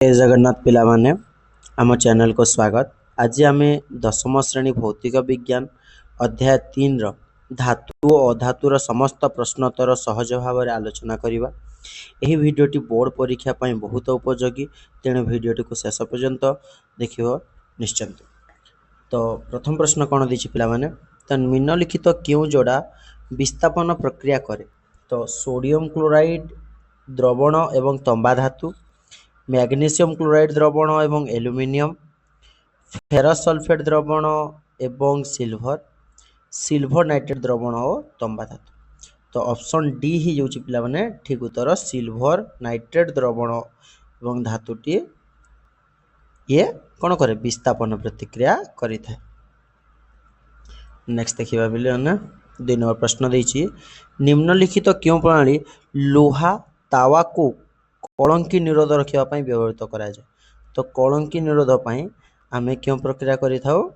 जय जगन्नाथ पिला माने आम चैनल को स्वागत। आज आम दशम श्रेणी भौतिक विज्ञान अध्याय 3 रो धातु और अधातुर समस्त प्रश्नोत्तर सहज भाव में आलोचना करिबा। एही भिडियोटी बोर्ड परीक्षा पई बहुत उपयोगी, तेणु भिडियोटी को शेष पर्यंत देखियो निश्चिंत। तो प्रथम प्रश्न कौन दी पिला माने, तो निम्नलिखित क्यों जोड़ा विस्थापन प्रक्रिया करे? तो सोडियम क्लोराइड द्रवण एवं तंबा धातु, मैग्नीशियम क्लोराइड द्रवण एवं एल्युमिनियम, फेरस सल्फेट द्रवण एवं सिल्वर नाइट्रेट द्रवण और तंबा धातु। तो ऑप्शन डी ही जो पिला माने ठीक उत्तर, सिल्वर नाइट्रेट द्रवण एवं धातुटी ये कौन करे विस्थापन प्रतिक्रिया करि थाए। नेक्स्ट देखिबा बिले ना 2 नंबर प्रश्न देछि, निम्नलिखित क्यों प्रणाली लोहा तावा को कलंकी निरोध रखिबा पई व्यवहृत करा जाय? तो कलंकी निरोध पई आमे क्यों प्रक्रिया करि थाउ?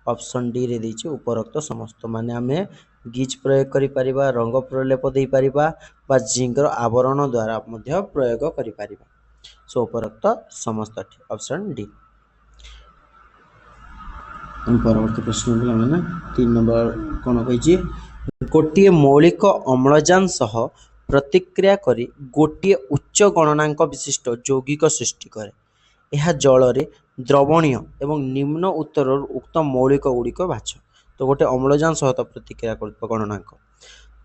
ऑप्शन डी रे देछि उपरोक्त समस्त, माने आमे गीज प्रयोग करि परिबा, रंग प्रलेप देई परिबा बा जिंक रो आवरण द्वारा मध्य प्रयोग करि परिबा। सो उपरोक्त समस्त ऑप्शन डी। परवर्ती प्रश्न मैंने 3 नंबर कौन कही, गोटे मौलिक अम्लजान सह प्रतिक्रिया करी गोटे उच्च गणनांक विशिष्ट यौगिक सृष्टि करे। यह जल रे द्रवणीय एवं निम्न उत्तर उक्त मौलिक गुड़िक बाछ। तो गोटे अम्लजान सह तो प्रतिक्रिया कर गणनांक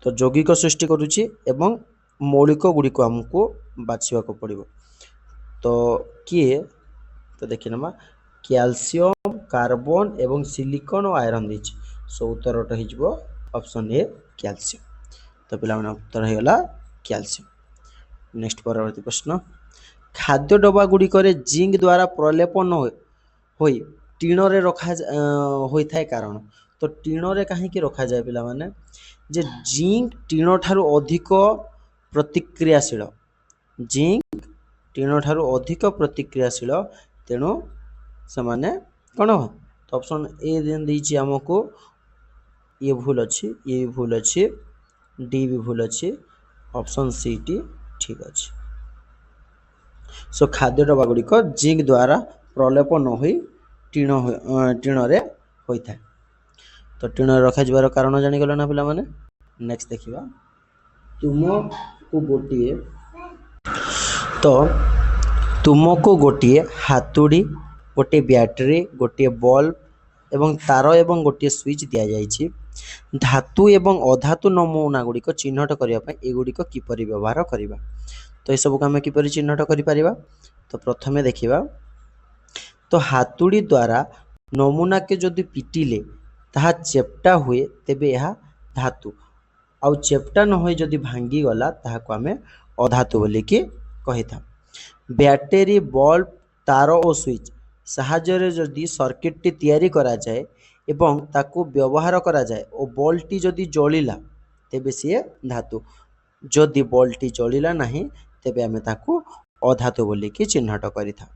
तो यौगिक सृष्टि करुच्ची एवं मौलिक गुड़िक आमको बाछा पड़ो। तो किए तो देखी ना कैल्शियम, कार्बन एवं सिलिकॉन और आयरन दीची। सो उत्तरटा हो ऑप्शन ए कैल्शियम। तो पिला उत्तर होगा कैल्शियम। नेक्स्ट परवर्ती प्रश्न, खाद्य डब्बा गुड़िक जिंक द्वारा प्रलेपन होई टीण रे रखा होई थाए कारण? तो टीण रे कहीं रखा जाए पिला माने जे जिंक टीण ठारू अधिक प्रतिक्रियाशील, जिंक टीण ठारू अधिक प्रतिक्रियाशील, तेणु से माने कौन? तो ऑप्शन ए दीची आमको ये भूल अच्छी, ये भी भूल अच्छी, डी भी भूल अच्छी, ऑप्शन सी टी ठीक अच्छे। सो खाद्य डब्बा गुड़िक जिंक द्वारा प्रलेप न हो टीण रे होता है। तो टीण रखा जाबार कारण जानिगल ना पिला माने। नेक्स्ट देखिबा, तुमको गोटे हातुड़ी, गोटे बैटरी, गोटे बल्ब एवं तार एवं गोटे स्विच दि जाइए। धातु एवं अधातु नमूना गुड़िक चिन्हट करने एगुड़िक किपरि व्यवहार करवा? तो यह को आम किपरि चिन्हट करिपरिबा? तो प्रथमे देखिबा, तो हातुड़ी द्वारा नमूना के जदि पिटिले ताहा चेप्टा हुए तेबे यह धातु, आउ चेप्टा न होई जदि भांगी गला ताहाको आमे अधातु बोली कि कहि था। बैटरी, बल्ब, तार और स्विच साहाय्य जदि सर्किट टी तैयारी करा जाए एवं ताकू व्यवहार करा जाए और बल्ब टी जदि जलिला तेबे सी धातु, जदि बल्ब टी जलिला नहीं तेबे आमे ताकू अधातु बोली कि चिन्हट करिथा।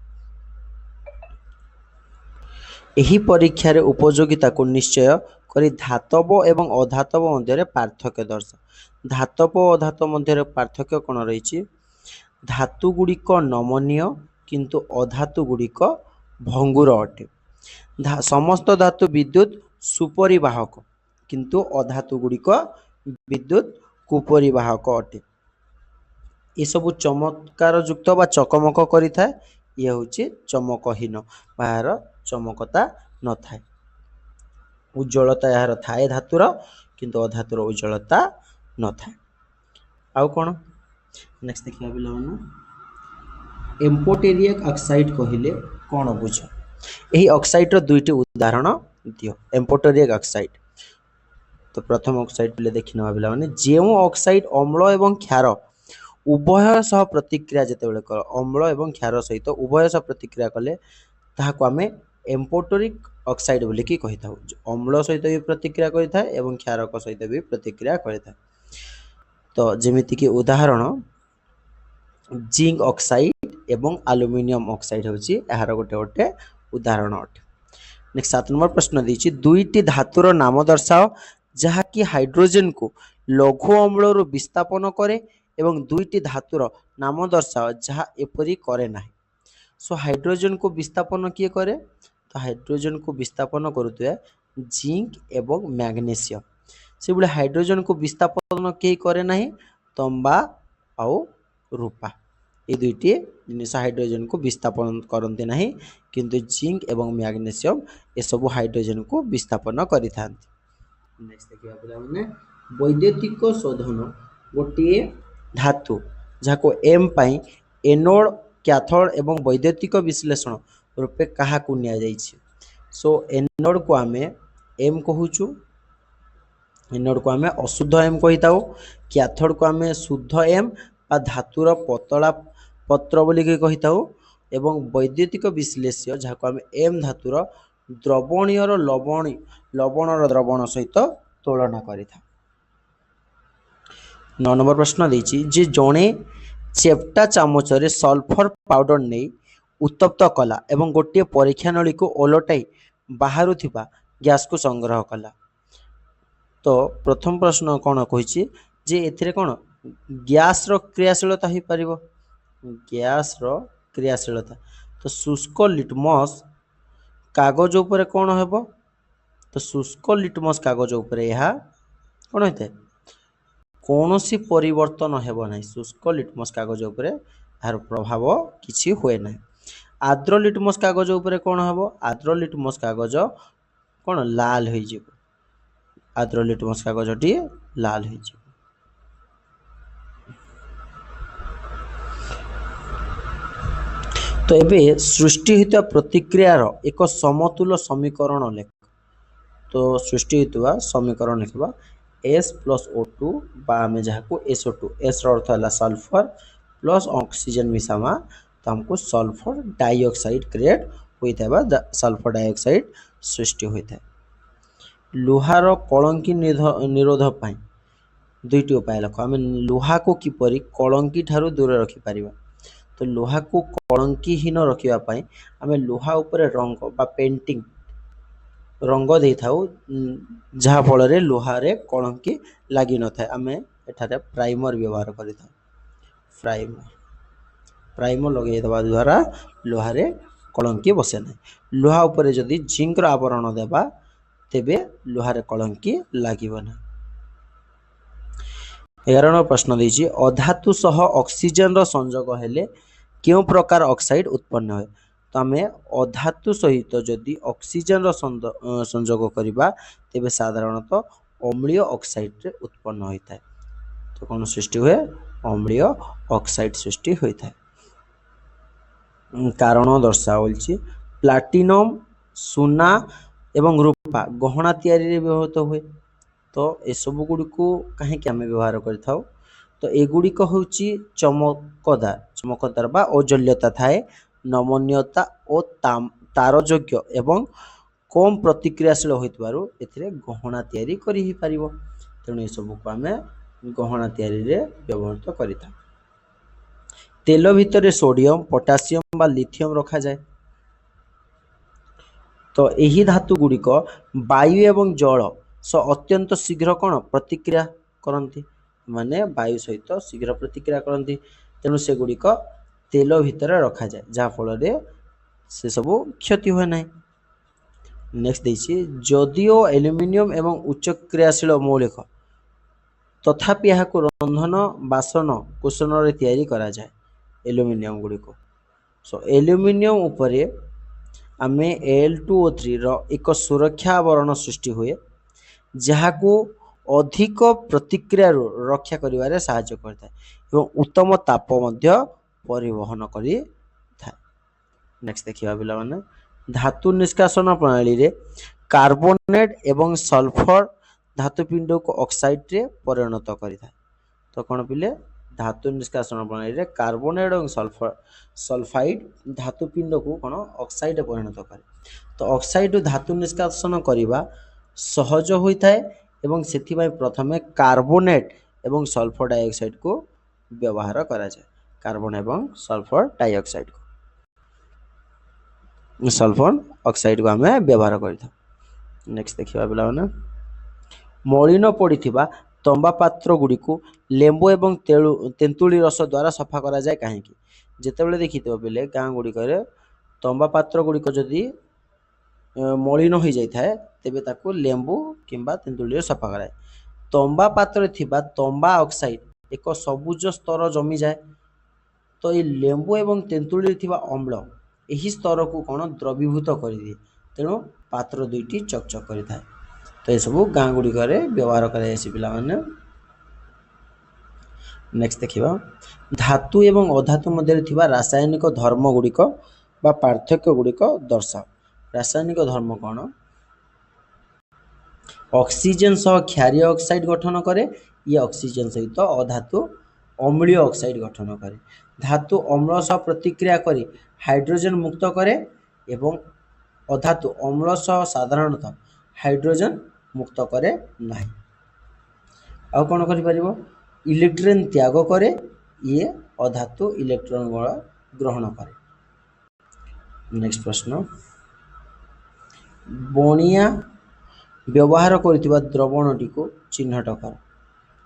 एही परीक्षा रे उपयोगिता को निश्चय करी धातव एवं अधातव मध्य पार्थक्य दर्शा। धातव और अधातव मध्य पार्थक्य कौन रही? धातु गुड़िक नमनीय किंतु अधातु गुड़िक भंगुर अटे। समस्त धातु विद्युत सुपरिवाहक किंतु अधातु गुड़िक विद्युत कुपरिवाहक अटे। ये सब चमत्कार युक्त बा चकमक करि थाए, ये होची चमकहीन बाहर चमकता न थाए। उज्ज्वलता यार थाए धातुर किंतु अधातुर उज्ज्वलता न थाए। आउ कोन? नेक्स्ट देखिया बिलानो, एम्फोटेरिक ऑक्साइड कहिले कोन बुझ? एही ऑक्साइड रो दुईटी उदाहरण दियो। एम्फोटेरिक ऑक्साइड, तो प्रथम ऑक्साइड पले देखिना बिला माने जेउ ऑक्साइड अम्ल एवं क्षार उभय सह प्रतिक्रिया जेते बेले कर, अम्ल एवं क्षार सहित उभय सह प्रतिक्रिया कले ताहाको आमे एम्फोटेरिक ऑक्साइड बोली कि कहि थाउ। अम्ल सहित भी प्रतिक्रिया करि थाए एवं क्षार सहित भी प्रतिक्रिया करि थाए। तो जेमिति कि उदाहरण जिंक ऑक्साइड एवं एल्युमिनियम ऑक्साइड होची एहार गोटे गोटे उदाहरण अटे। नेक्स्ट 7 नंबर प्रश्न दीची, दुईटी धातुर नाम दर्शाओ जहा कि हाइड्रोजन को लघु अम्ल रु विस्थापन करे एवं दुईटी धातुर नाम दर्शाओ जहा एपरी करे नाही। सो हाइड्रोजन को विस्थापन किए करे तो हाइड्रोजन को विस्थापन करुवे जिंक एवं मैग्नेशियम से भाई हाइड्रोजन को विस्थापन किए करे ना तंबा आउ रूपा ये दुईटी जिनिस हाइड्रोजन को विस्थापन करते ना किंतु जिंक एवं मैग्नेशियम ये सब हाइड्रोजन को विस्थापन करिथा। नेक्स्ट देखिए पिलाने वैद्युतिक शोधन गोटे धातु जहाँ एम पाई एनोड कैथोड एवं वैद्युतिक विश्लेषण रूपे क्या सो एनोड को आम एम कहूचु एनोड को आम अशुद्ध एम कही था कैथोड को आम शुद्ध एम बा धातुर पतला पत्र बोलिक कही था एवं वैद्युतिक विश्लेष्य जहाँ आम एम धातुर द्रवणीय लवणर द्रवण सहित तुलना करिथा। 9 नंबर प्रश्न देछि जे जणे चेप्टा चामचरे सल्फर पाउडर नहीं उत्तप्त कला एवं गोटे परीक्षा नली को ओलटाई बाहर गैस को संग्रह कला। तो प्रथम प्रश्न कौन कही जे एथिरे कौन गैस रो क्रियाशीलता हो पार गैस रो क्रियाशीलता तो शुष्क लिटमस कागज उपर कौन हेबो तो शुष्क लिटमस कागज उपर यह कौन होता है कौन सी परिवर्तन हेबो ना शुष्क लिटमस कागज उपर यार प्रभाव किसी हुए ना। आर्द्र लिटमस कागज उपर कौन हेबो आर्द्र लिटमस कागज कौन लाल हो जिवो आर्द्र लिटमस कागजटी लाल हो जिवो। तो एबे सृष्टि होता प्रतिक्रियार एक समतुल समीकरण लेख तो सृष्टि होता समीकरण लिखा S प्लस O2 बा आम जहाँ SO2 S अर्थ है सल्फर प्लस ऑक्सीजन मिसामा तो हमको सल्फर डाइऑक्साइड क्रिएट होता है सल्फर डाइऑक्साइड सृष्टि होता है। लुहार कलंकी निरोध पाई दुईटी उपाय लख आम लुहा को किपरि कलंकी ठारू दूर रखिपर तो लुहा को कलंकीहीन रखापी आम लुहा उपर रंग बा पेंटिंग रंग दे था जहाँ फल लुहारे कलंकी लगी न था आम एठारे प्राइमर व्यवहार कर प्राइमर लगे द्वारा लुहारे कलंकी बसे ना लुहा उपर जदि जिंक आवरण देवा तेबे लुहारे कलंकी लगे ना। 11 नंबर प्रश्न देछि अधातु सह ऑक्सीजन रो संयोग हेले क्यों प्रकार ऑक्साइड उत्पन्न हुए तो आम अधातु सहित जदि ऑक्सीजन रो संयोग करिबा तेबे साधारणतः अम्लीय ऑक्साइड उत्पन्न होता है तो कौन सृष्टि हुए अम्लीय ऑक्साइड सृष्टि होता है। कारण दर्शाओ प्लाटिनम सुना एवं रूपा गहना तैयारी व्यवहृत हुए तो ये सब गुड़ी को कहीं आम व्यवहार कर तो एगुड़िक हूँ चमकदार बा औज्ज्वल्यता थाए नमनीयता और तारयोग्य एवं कम प्रतिक्रियाशील होइतबारु एथिरे गहना तैयारी करि ही पारिबो तेणु ये सब को आम गहना तैयारी रे व्यवहृत करिथा। तेल भितर सोडियम पोटासियम बा लिथियम रखा जाए तो यही धातु गुड़िक वायु एवं जल सो अत्यंत शीघ्र कौन प्रतिक्रिया करती माने वायु सहित शीघ्र प्रतिक्रिया करती तेणु से गुड़िक तेल भितर रखा जाए जहाँ फल से सब क्षति हुए ना। नेक्स्ट देखिए जदिओ एल्युमिनियम एवं उच्च क्रियाशील मौलिक तथापि यह रंधन बासन कुशन तैयारी करा जाए एल्युमिनियम गुड़िक सो एल्युमिनियम उपरे आम Al2O3 रो एक सुरक्षा आवरण सृष्टि हुए जहाँ को अधिक प्रतिक्रिया रक्षा करिवारे सहायता करता है एवं उत्तम ताप मध्य परिवहन करि थाए। नेक्स्ट देखिबा पिला माने धातु निष्कासन प्रणाली रे कार्बोनेट एवं सल्फर धातुपिंड को ऑक्साइड रे परिणत करिथा तो कौन पिले धातु निष्कासन प्रणाली रे कार्बोनेट और सल्फाइड धातुपिंड को कौन ऑक्साइड परिणत करे तो ऑक्साइड धातु निष्कासन करवा सहज होता है एवं सेथिबाई प्रथमे कार्बोनेट एवं सल्फर डाइऑक्साइड को व्यवहार करा जाए कार्बन एवं सल्फर डाइऑक्साइड को सल्फर ऑक्साइड को आम व्यवहार करता। नेक्स्ट देखिबा पिला माने मलिन पड़िथिबा तंबा पात्र गुड़ी को लेंबू एवं तेंतुली रस द्वारा सफा करा जाए कहीं जितेबाला देखी बेले गाँ गुड़िक तंबा पात्र गुड़िक जदि मलिन हो जाए तेबे ताकू लेंबू किंबा तेंतुली सफा कराए। तंबा पात्र थिबा तंबा ऑक्साइड एक सबुज स्तर जमी जाए तो ये लेंबू एवं तेंतुली थिबा अम्ल यही स्तर को कौन द्रवीभूत कर दिए तेणु पात्र दुईटी चकचक करिଥାଏ। तो ये सब गाँ गुड़िक व्यवहार कर नेक्स्ट देखा धातु एवं अधातु मध्य थिबा रासायनिक धर्म गुड़िक बा पार्थक्य गुड़िक दर्शाओ। रासायनिक धर्म कौन ऑक्सीजन सह क्षारीय ऑक्साइड गठन करे ये ऑक्सीजन सहित अधातु अम्लीय ऑक्साइड गठन करे। धातु अम्ल सह प्रतिक्रिया करी हाइड्रोजन मुक्त करे एवं अधातु अम्ल सह साधारणतः हाइड्रोजन मुक्त करे नहीं। आउ कौन करिपरिबो इलेक्ट्रॉन त्याग करे ये अधातु इलेक्ट्रॉन ग्रहण करे। नेक्स्ट प्रश्न बणिया व्यवहार करथिबा द्रवणटी को चिन्हट कर।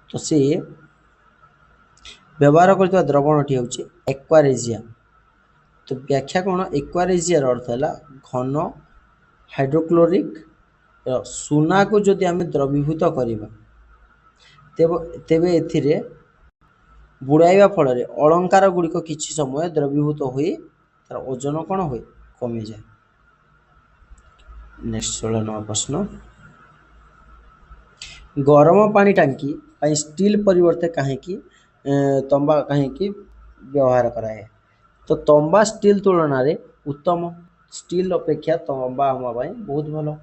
तो से व्यवहार करथिबा द्रवणटी होची एक्वारेजिया। तो व्याख्या कौन एक्वारेजिया अर्थ है घन हाइड्रोक्लोरिक सुना को जदि आम द्रवीभूत करवा तेबे एथिरे बुड़ाइबा फल अलंकार गुड़िक किछि समय द्रवीभूत हो तार ओजन कौन हुए कमी जाए। नेक्स्ट 16 नंबर प्रश्न गरम पानी टांकी स्टील परिवर्ते कहीं तंबा कहीं व्यवहार कराए। तो तंबा स्टील तुलन में उत्तम स्टील अपेक्षा तंबा आम बहुत भल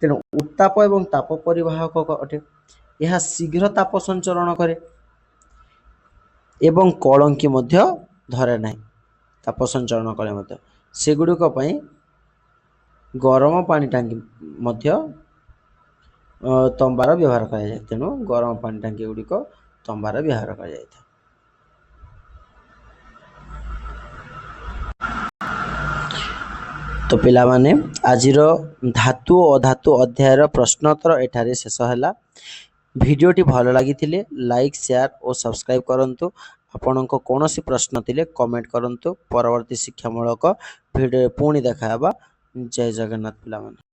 तेणु उत्ताप एवं ताप परिवाहक अटे। यह शीघ्र ताप संचरण करे एवं कलंकी मध्य धरे नहीं ताप संचरण करे मध्य सेगुड़िक गरम पानी टांकी मध्य तंबार व्यवहार कराए तेणु गरम पानी टांकी गुड़िक तंबार व्यवहार कराए। तो पिला माने आजिर धातु और अधातु अध्यायर प्रश्नोत्तर एठारे शेष है। भिडियोटी भल लगी लाइक शेयर और सब्सक्राइब करंतु। आपनको कौन सी प्रश्न थिले कमेंट करंतु। परवर्ती शिक्षामूलक भिडियो पुणी देखा। जय जगन्नाथ पिला माने।